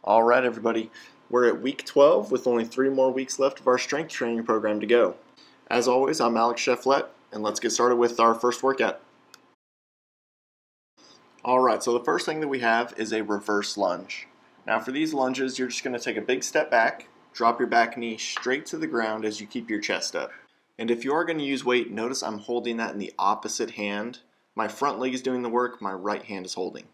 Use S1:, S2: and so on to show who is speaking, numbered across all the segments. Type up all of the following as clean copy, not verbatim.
S1: All right, everybody. We're at week 12 with only 3 more weeks left of our strength training program to go. As always, I'm Alex Shefflet, and let's get started with our first workout. All right, so the first thing that we have is a reverse lunge. Now for these lunges, you're just going to take a big step back, drop your back knee straight to the ground as you keep your chest up. And if you are going to use weight, notice I'm holding that in the opposite hand. My front leg is doing the work, my right hand is holding.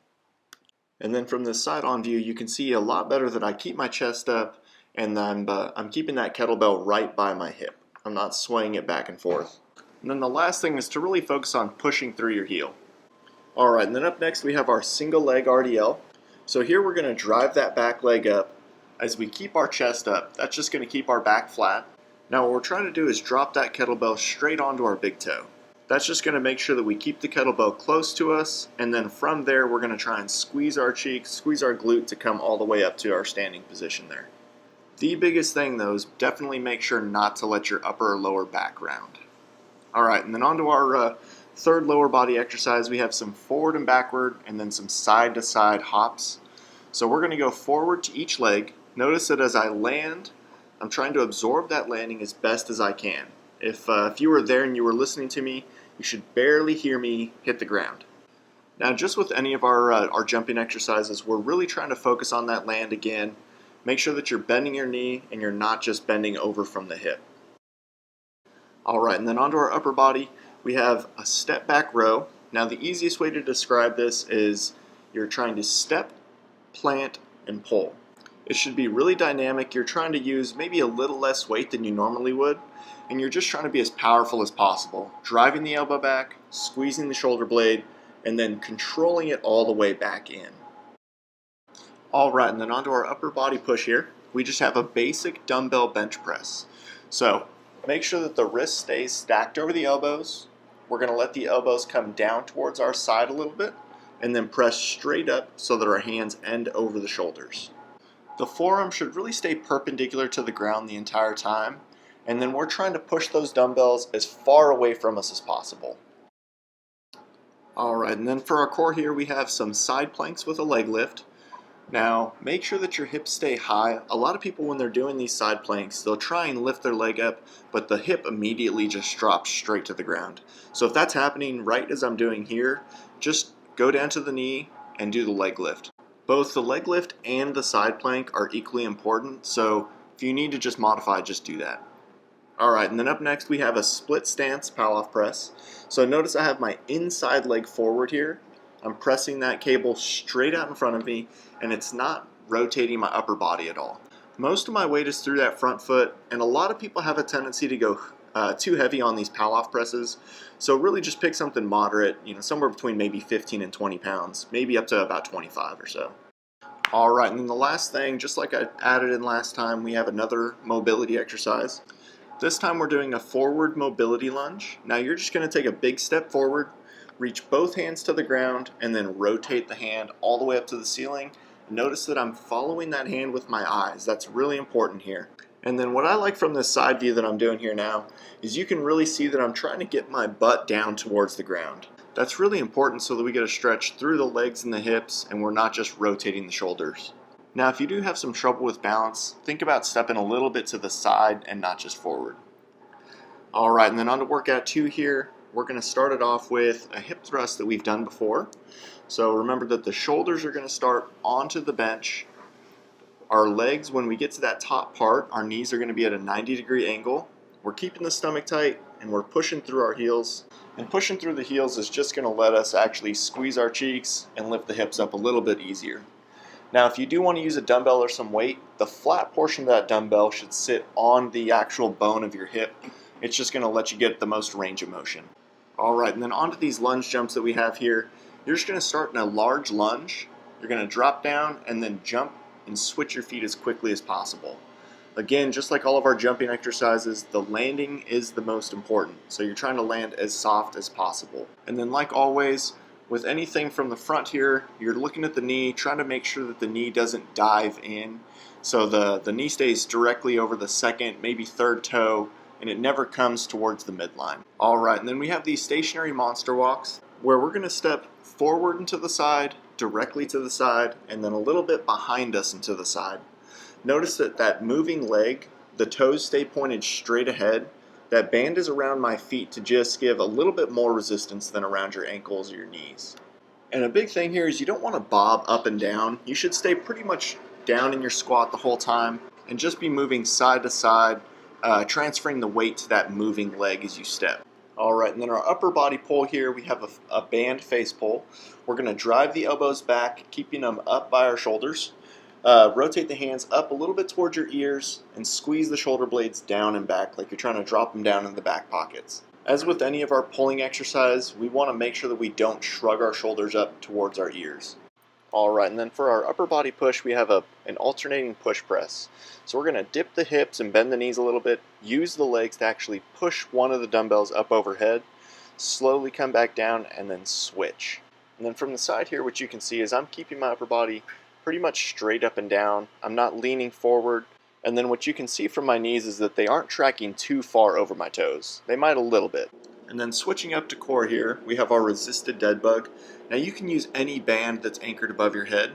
S1: And then from this side-on view, you can see a lot better that I keep my chest up and I'm keeping that kettlebell right by my hip. I'm not swaying it back and forth. And then the last thing is to really focus on pushing through your heel. Alright, and then up next we have our single leg RDL. So here we're going to drive that back leg up as we keep our chest up. That's just going to keep our back flat. Now what we're trying to do is drop that kettlebell straight onto our big toe. That's just going to make sure that we keep the kettlebell close to us, and then from there we're going to try and squeeze our cheeks, squeeze our glute to come all the way up to our standing position there. The biggest thing though is definitely make sure not to let your upper or lower back round. Alright, and then on to our third lower body exercise. We have some forward and backward and then some side to side hops. So we're going to go forward to each leg. Notice that as I land, I'm trying to absorb that landing as best as I can. If you were there and you were listening to me, you should barely hear me hit the ground. Now just with any of our jumping exercises, we're really trying to focus on that land again. Make sure that you're bending your knee and you're not just bending over from the hip. Alright, and then onto our upper body, we have a step back row. Now the easiest way to describe this is you're trying to step, plant, and pull. It should be really dynamic. You're trying to use maybe a little less weight than you normally would, and you're just trying to be as powerful as possible. Driving the elbow back, squeezing the shoulder blade, and then controlling it all the way back in. Alright, and then onto our upper body push here. We just have a basic dumbbell bench press. So make sure that the wrist stays stacked over the elbows. We're going to let the elbows come down towards our side a little bit, and then press straight up so that our hands end over the shoulders. The forearm should really stay perpendicular to the ground the entire time, and then we're trying to push those dumbbells as far away from us as possible. Alright, and then for our core here we have some side planks with a leg lift. Now make sure that your hips stay high. A lot of people when they're doing these side planks, they'll try and lift their leg up, but the hip immediately just drops straight to the ground. So if that's happening right as I'm doing here, just go down to the knee and do the leg lift. Both the leg lift and the side plank are equally important, so if you need to just modify, just do that. Alright, and then up next we have a split stance power press. So notice I have my inside leg forward here. I'm pressing that cable straight out in front of me, and it's not rotating my upper body at all. Most of my weight is through that front foot, and a lot of people have a tendency to go too heavy on these power presses. So really just pick something moderate, somewhere between maybe 15 and 20 pounds, maybe up to about 25 or so. Alright, and then the last thing, just like I added in last time, we have another mobility exercise. This time we're doing a forward mobility lunge. Now you're just going to take a big step forward, reach both hands to the ground, and then rotate the hand all the way up to the ceiling. Notice that I'm following that hand with my eyes. That's really important here. And then what I like from this side view that I'm doing here now is you can really see that I'm trying to get my butt down towards the ground. That's really important so that we get a stretch through the legs and the hips and we're not just rotating the shoulders. Now if you do have some trouble with balance, think about stepping a little bit to the side and not just forward. Alright, and then on to workout 2 here. We're going to start it off with a hip thrust that we've done before. So remember that the shoulders are going to start onto the bench. Our legs, when we get to that top part, our knees are going to be at a 90-degree angle. We're keeping the stomach tight and we're pushing through our heels. And pushing through the heels is just going to let us actually squeeze our cheeks and lift the hips up a little bit easier. Now if you do want to use a dumbbell or some weight, the flat portion of that dumbbell should sit on the actual bone of your hip. It's just going to let you get the most range of motion. Alright, and then onto these lunge jumps that we have here. You're just going to start in a large lunge. You're going to drop down and then jump and switch your feet as quickly as possible. Again, just like all of our jumping exercises, the landing is the most important. So you're trying to land as soft as possible. And then like always, with anything from the front here, you're looking at the knee, trying to make sure that the knee doesn't dive in. So the knee stays directly over the second, maybe third toe, and it never comes towards the midline. Alright, and then we have these stationary monster walks where we're going to step forward and to the side, directly to the side and then a little bit behind us and to the side. Notice that moving leg, the toes stay pointed straight ahead. That band is around my feet to just give a little bit more resistance than around your ankles or your knees. And a big thing here is you don't want to bob up and down. You should stay pretty much down in your squat the whole time and just be moving side to side, transferring the weight to that moving leg as you step. Alright, and then our upper body pull here, we have a band face pull. We're going to drive the elbows back, keeping them up by our shoulders. Rotate the hands up a little bit towards your ears and squeeze the shoulder blades down and back like you're trying to drop them down in the back pockets. As with any of our pulling exercise, we want to make sure that we don't shrug our shoulders up towards our ears. Alright, and then for our upper body push, we have an alternating push press. So we're going to dip the hips and bend the knees a little bit, use the legs to actually push one of the dumbbells up overhead, slowly come back down, and then switch. And then from the side here, what you can see is I'm keeping my upper body pretty much straight up and down. I'm not leaning forward. And then what you can see from my knees is that they aren't tracking too far over my toes. They might a little bit. And then switching up to core here, we have our resisted dead bug. Now you can use any band that's anchored above your head.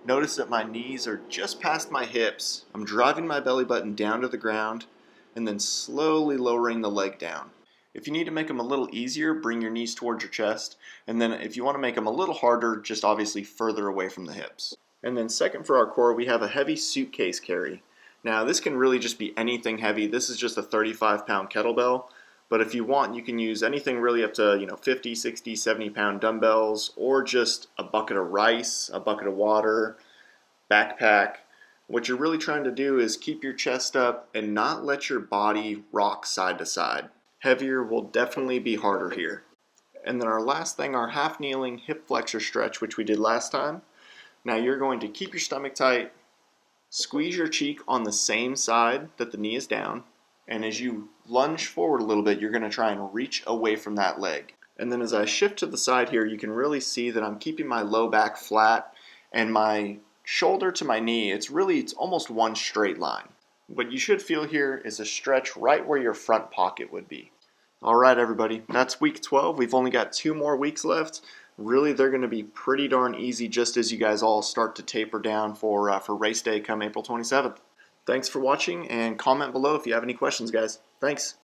S1: Notice that my knees are just past my hips. I'm driving my belly button down to the ground and then slowly lowering the leg down. If you need to make them a little easier, bring your knees towards your chest. And then if you want to make them a little harder, just obviously further away from the hips. And then second for our core, we have a heavy suitcase carry. Now this can really just be anything heavy. This is just a 35-pound kettlebell, but if you want, you can use anything really up to 50, 60, 70-pound dumbbells, or just a bucket of rice, a bucket of water, backpack. What you're really trying to do is keep your chest up and not let your body rock side to side. Heavier will definitely be harder here. And then our last thing, our half kneeling hip flexor stretch, which we did last time. Now you're going to keep your stomach tight, squeeze your cheek on the same side that the knee is down, and as you lunge forward a little bit, you're going to try and reach away from that leg. And then as I shift to the side here, you can really see that I'm keeping my low back flat and my shoulder to my knee, it's almost one straight line. What you should feel here is a stretch right where your front pocket would be. Alright everybody, that's week 12. We've only got 2 more weeks left. Really, they're going to be pretty darn easy just as you guys all start to taper down for race day come April 27th. Thanks for watching, and comment below if you have any questions, guys. Thanks.